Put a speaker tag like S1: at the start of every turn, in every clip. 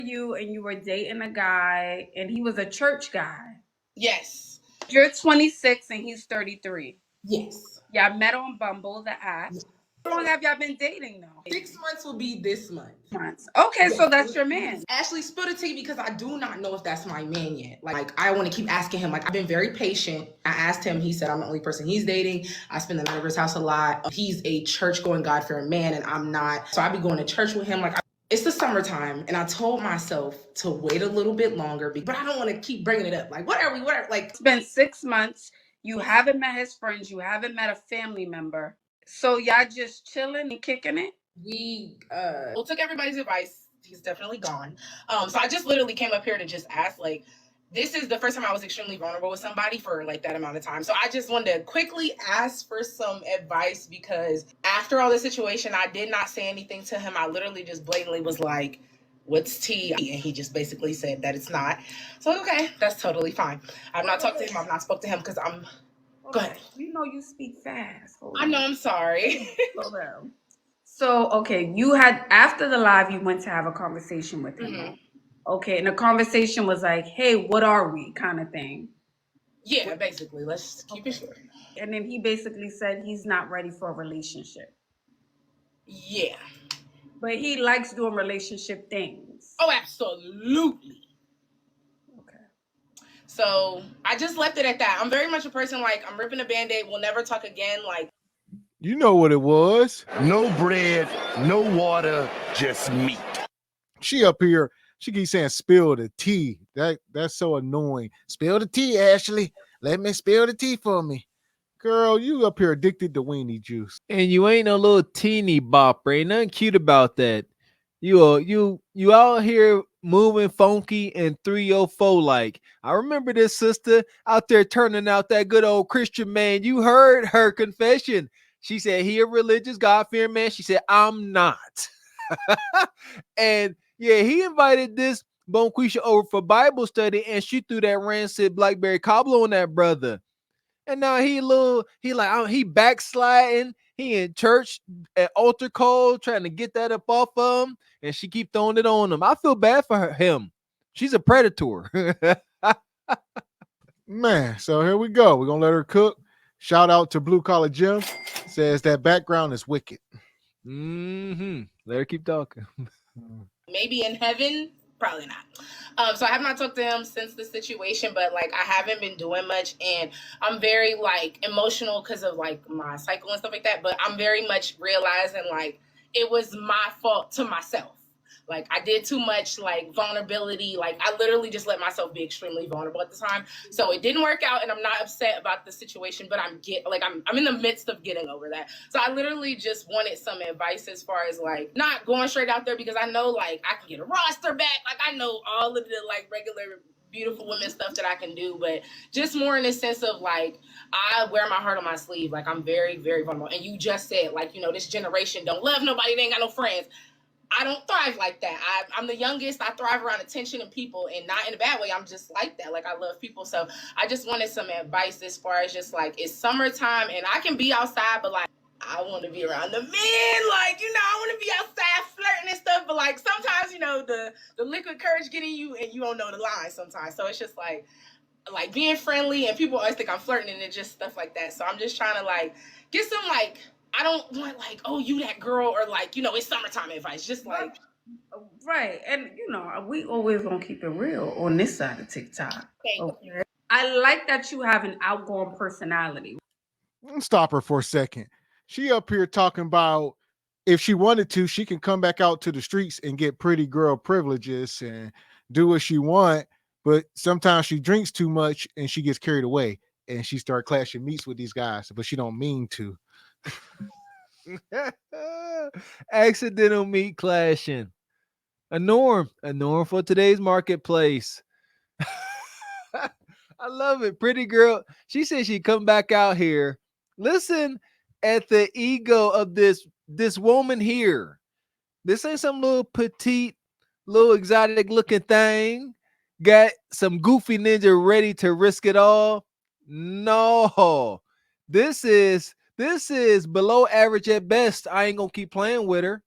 S1: You and you were dating a guy, and he was a church guy.
S2: Yes.
S1: You're 26 and he's 33.
S2: Yes.
S1: Y'all met on Bumble, the app. How long have y'all been dating though?
S2: 6 months will be this month.
S1: Months. Okay,
S2: Yes.
S1: so that's your man.
S2: Ashley, spill the tea because I do not know if that's my man yet. Like I want to keep asking him. Like I've been very patient. I asked him. He said I'm the only person he's dating. I spend the night at his house a lot. He's a church-going, God-fearing man, and I'm not. So I be going to church with him. It's the summertime, and I told myself to wait a little bit longer, but I don't want to keep bringing it up. Like whatever. Like
S1: it's been 6 months. You haven't met his friends. You haven't met a family member. So y'all just chilling and kicking it.
S2: We took everybody's advice. He's definitely gone. So I just literally came up here to just ask, like, this is the first time I was extremely vulnerable with somebody for like that amount of time. So I just wanted to quickly ask for some advice because after all the situation, I did not say anything to him. I literally just blatantly was like, what's tea? And he just basically said that it's not. So, okay, that's totally fine. I've not talked to him. I've not spoke to him because I'm... Go ahead.
S1: You know you speak fast.
S2: I know, I'm sorry.
S1: Slow down. So, okay, you had, after the live, you went to have a conversation with him. Mm-hmm. Okay, and the conversation was like, hey, what are we, kind of thing.
S2: Yeah, basically. Let's keep it short.
S1: And then he basically said he's not ready for a relationship.
S2: Yeah.
S1: But he likes doing relationship things.
S2: Oh, absolutely. Okay. So I just left it at that. I'm very much a person like, I'm ripping a Band-Aid. We'll never talk again. Like,
S3: you know what it was.
S4: No bread, no water, just meat.
S3: She up here, she keeps saying spill the tea. That's so annoying. Spill the tea, Ashley. Let me spill the tea for me. Girl, you up here addicted to weenie juice.
S5: And you ain't no little teeny bopper. Ain't nothing cute about that. You out here moving funky and 304 like. I remember this sister out there turning out that good old Christian man. You heard her confession. She said he a religious, God-fearing man. She said, I'm not. And yeah, he invited this Bonquisha over for Bible study, and she threw that rancid blackberry cobbler on that brother. And now he backsliding. He in church at altar call trying to get that up off of him, and she keep throwing it on him. I feel bad for him. She's a predator.
S3: Man, so here we go. We're gonna let her cook. Shout out to Blue Collar Jim. Says that background is wicked.
S5: Mm-hmm. Let her keep talking.
S2: Maybe in heaven, probably not. So I have not talked to him since the situation, but like I haven't been doing much, and I'm very like emotional because of like my cycle and stuff like that. But I'm very much realizing like it was my fault to myself. Like I did too much like vulnerability. Like I literally just let myself be extremely vulnerable at the time. So it didn't work out, and I'm not upset about the situation, but I'm in the midst of getting over that. So I literally just wanted some advice as far as like not going straight out there because I know like I can get a roster back. Like I know all of the like regular beautiful women stuff that I can do, but just more in the sense of like I wear my heart on my sleeve. Like I'm very, very vulnerable. And you just said like, you know, this generation don't love nobody, they ain't got no friends. I don't thrive like that. I'm the youngest. I thrive around attention and people, and not in a bad way. I'm just like that. Like I love people. So I just wanted some advice as far as just like it's summertime and I can be outside, but like I want to be around the men. Like, you know, I want to be outside flirting and stuff. But like sometimes, you know, the liquid courage getting you and you don't know the line sometimes. So it's just like being friendly, and people always think I'm flirting and it's just stuff like that. So I'm just trying to like get some like I don't want like, oh, you that girl, or like, you know, it's summertime advice. Just like
S1: right. And you know, we always gonna keep it real on this side of TikTok. Okay. I like that you have an outgoing personality.
S3: Stop her for a second. She up here talking about if she wanted to, she can come back out to the streets and get pretty girl privileges and do what she want. But sometimes she drinks too much and she gets carried away and she start clashing meats with these guys, but she don't mean to.
S5: Accidental meat clashing. A norm for today's marketplace. I love it. Pretty girl. She said she'd come back out here. Listen at the ego of this woman here. This ain't some little petite, little exotic looking thing. Got some goofy ninja ready to risk it all. No, this is below average at best. I ain't gonna keep playing with her.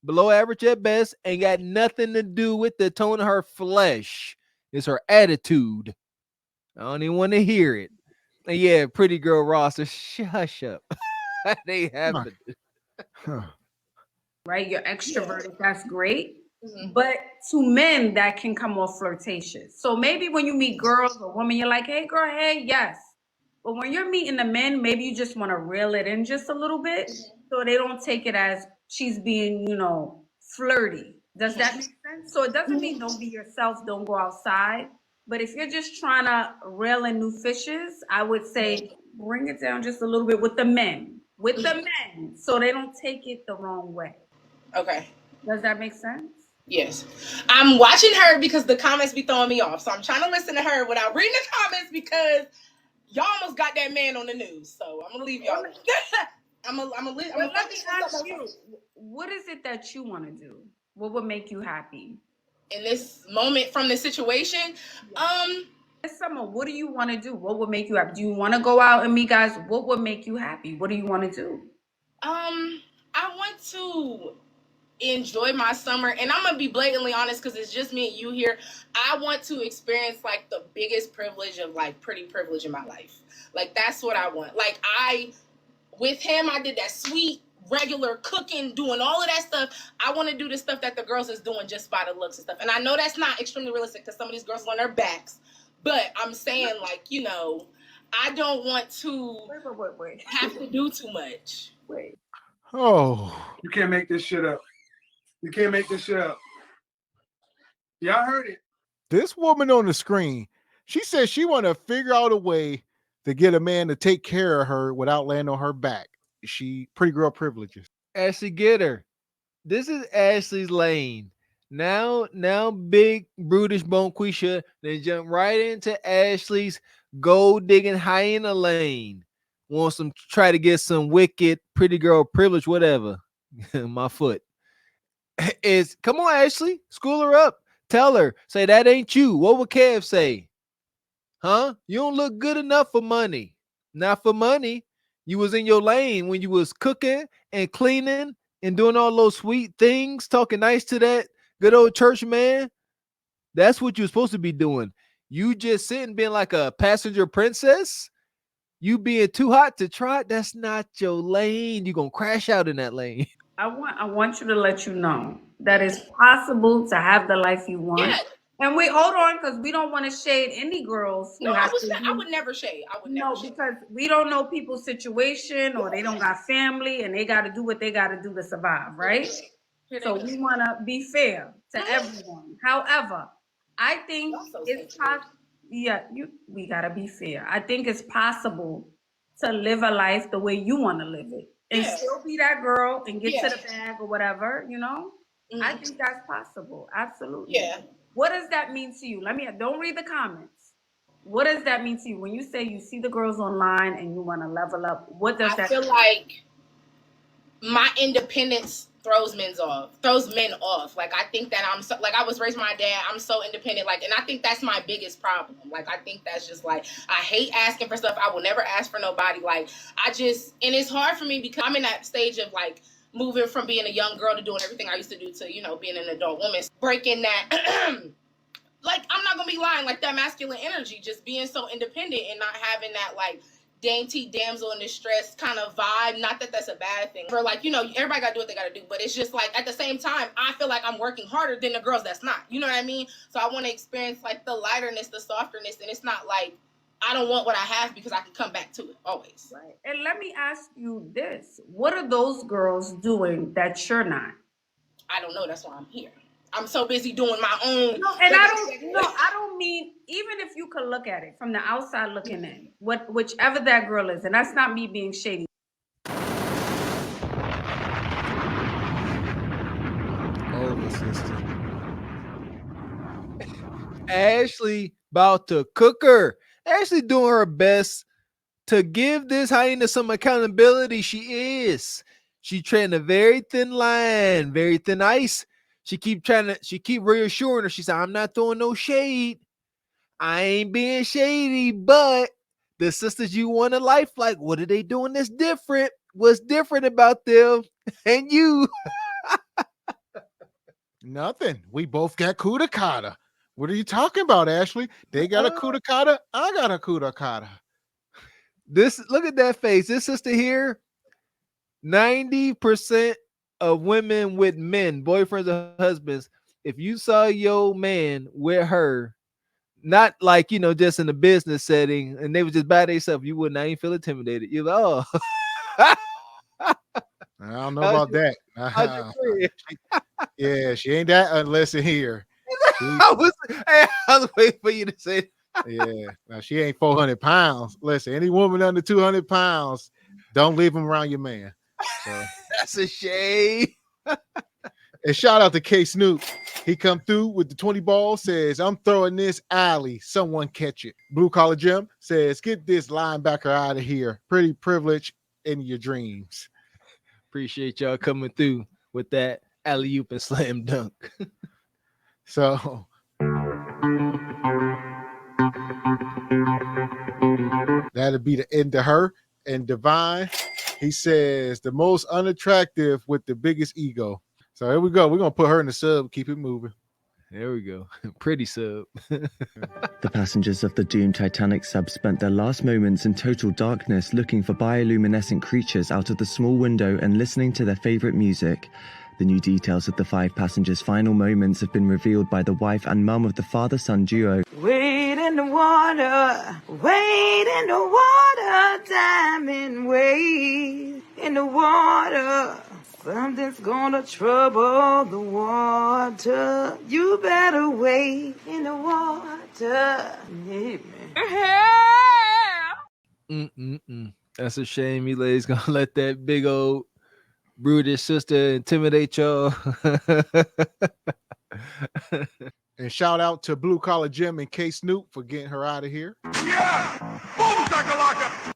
S5: below average at best, ain't got nothing to do with the tone of her flesh. It's her attitude. I don't even want to hear it. And yeah, pretty girl roster, hush up. They happen.
S3: Huh.
S1: Right? You're extroverted. That's great.
S2: Mhm.
S1: But to men, that can come off flirtatious. So maybe when you meet girls or women, you're like, hey, girl, hey, yes. But when you're meeting the men, maybe you just want to reel it in just a little bit so they don't take it as she's being, flirty. Does that make sense? So it doesn't mean don't be yourself, don't go outside. But if you're just trying to reel in new fishes, I would say bring it down just a little bit with the men. With the men, so they don't take it the wrong way.
S2: Okay.
S1: Does that make sense?
S2: Yes. I'm watching her because the comments be throwing me off. So I'm trying to listen to her without reading the comments because y'all almost got that man on the news. So I'm gonna leave y'all. I'm gonna
S1: Let me ask you, what is it that you want to do? What would make you happy?
S2: In this moment from the situation,
S1: This summer, what do you want to do? What would make you happy? Do you want to go out and meet guys? What would make you happy? What do you want to do?
S2: I want to enjoy my summer, and I'm gonna be blatantly honest because it's just me and you here. I want to experience like the biggest privilege of like pretty privilege in my life. Like that's what I want. Like with him, I did that sweet regular cooking, doing all of that stuff. I want to do the stuff that the girls is doing just by the looks and stuff. And I know that's not extremely realistic because some of these girls are on their backs. But I'm saying, like, I don't want to
S1: Wait.
S2: have to do too much.
S1: Wait.
S3: Oh,
S6: You can't make this shit up. You can't make this shit up. Y'all heard it.
S3: this woman on the screen, she says she want to figure out a way to get a man to take care of her without laying on her back. She pretty girl privileges.
S5: Ashley, get her. This is Ashley's lane. Now, big brutish Bonquisha then jump right into Ashley's gold digging hyena lane. Wants to try to get some wicked pretty girl privilege, whatever. My foot. Is come on, Ashley, school her up. Tell her, say that ain't you. What would Kev say? Huh? You don't look good enough for money. Not for money. You was in your lane when you was cooking and cleaning and doing all those sweet things, talking nice to that good old church man. That's what you're supposed to be doing. You just sitting being like a passenger princess. You being too hot to try. That's not your lane. You're gonna crash out in that lane.
S1: I want you to let you know that it's possible to have the life you want.
S2: Yeah.
S1: And we hold on because we don't want to shade any girls who
S2: No,
S1: have
S2: I would never shade. I would never shade.
S1: because we don't know people's situation or they don't got family and they got to do what they got to do to survive, right? So we want to be fair to everyone. However, I think it's possible. Yeah, we got to be fair. I think it's possible to live a life the way you want to live it and still be that girl and get to the bag or whatever, I think that's possible. Absolutely.
S2: Yeah.
S1: What does that mean to you? Don't read the comments. What does that mean to you when you say you see the girls online and you want to level up? What does that
S2: feel like my independence throws men off. Like I think that I'm so, like I was raised by my dad. I'm so independent. Like, and I think that's my biggest problem. Like I think that's just like I hate asking for stuff. I will never ask for nobody. Like and it's hard for me because I'm in that stage of like moving from being a young girl to doing everything I used to do to being an adult woman, breaking that. Like I'm not gonna be lying, like that masculine energy, just being so independent and not having that like dainty damsel in distress kind of vibe. Not that that's a bad thing. For like, everybody gotta do what they gotta do, but it's just like at the same time, I feel like I'm working harder than the girls that's not. You know what I mean? So I want to experience like the lighterness, the softerness, and it's not like I don't want what I have because I can come back to it always.
S1: Right. And let me ask you this: what are those girls doing that you're not?
S2: I don't know. That's why I'm here. I'm so busy doing my own.
S1: No, and I don't mean, even if you could look at it from the outside looking in, whichever that girl is, and that's not me being shady.
S3: Oh, my sister.
S5: Ashley about to cook her. Ashley doing her best to give this hyena some accountability. She is. She treading a very thin line, very thin ice. She keep reassuring her. She said, I'm not throwing no shade. I ain't being shady, but the sisters you want a life like, what are they doing that's different? What's different about them and you?
S3: Nothing. We both got kudakata. What are you talking about, Ashley? They got a kudakata. I got a kudakata.
S5: This, look at that face. This sister here, 90% of women with men, boyfriends or husbands, if you saw your man with her, not like, just in a business setting, and they were just by themselves, you would not even feel intimidated. You're like, oh.
S3: I don't know about that. Yeah, she ain't that unless in here.
S5: I was waiting for you to say.
S3: Yeah, now she ain't 400 pounds. Listen, any woman under 200 pounds, don't leave them around your man. So
S5: that's a shame.
S3: And shout out to K Snoop. He come through with the 20 ball, says, I'm throwing this alley. Someone catch it. Blue Collar Jim says, get this linebacker out of here. Pretty privilege in your dreams.
S5: Appreciate y'all coming through with that alley-oop and slam dunk.
S3: So that'll be the end of her. And Divine, he says, the most unattractive with the biggest ego. So here we go. We're going to put her in the sub. Keep it moving.
S5: There we go. Pretty sub.
S7: The passengers of the doomed Titanic sub spent their last moments in total darkness looking for bioluminescent creatures out of the small window and listening to their favorite music. The new details of the 5 passengers' final moments have been revealed by the wife and mum of the father-son duo.
S8: Wade in the water, diamond, wade in the water. Something's gonna trouble the water. You better wade in the water.
S5: That's a shame. You ladies gonna let that big old brutish sister intimidate y'all.
S3: And shout out to Blue Collar Jim and K Snoop for getting her out of here.
S4: Yeah! Boom, shakalaka!